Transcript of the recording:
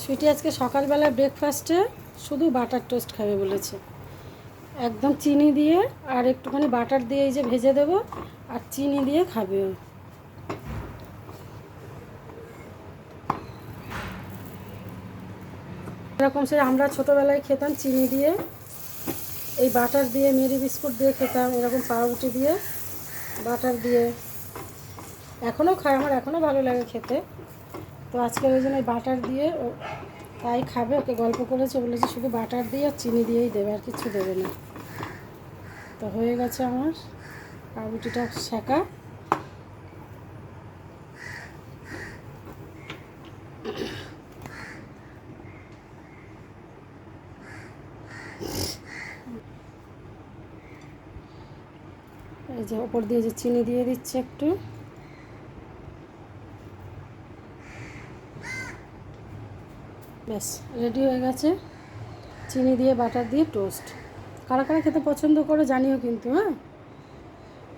সুইটি আজকে সকালবেলা ব্রেকফাস্টে শুধু বাটার টোস্ট খাবে বলেছে। একদম চিনি দিয়ে আর একটুখানি বাটার দিয়ে এই যে ভেজে দেবো আর চিনি দিয়ে খাবে ও। এরকম সে আমরা ছোটোবেলায় খেতাম চিনি দিয়ে, এই বাটার দিয়ে মেরি বিস্কুট দিয়ে খেতাম, এরকম পাউরুটি দিয়ে বাটার দিয়ে এখনও খাই, আমার এখনও ভালো লাগে খেতে। তো আজকে ওই জন্য বাটার দিয়ে ও তাই খাবে। ওকে গল্প করেছে, বলেছে শুধু বাটার দিয়ে আর চিনি দিয়েই দেবে, আর কিছু দেবে না। তো হয়ে গেছে আমার পাউরুটিটা সেঁকা। এই যে ওপর দিয়ে যে চিনি দিয়ে দিচ্ছে একটু, ব্যাস রেডি হয়ে গেছে চিনি দিয়ে বাটার দিয়ে টোস্ট। কারা কারা খেতে পছন্দ করে জানিও কিন্তু, হ্যাঁ।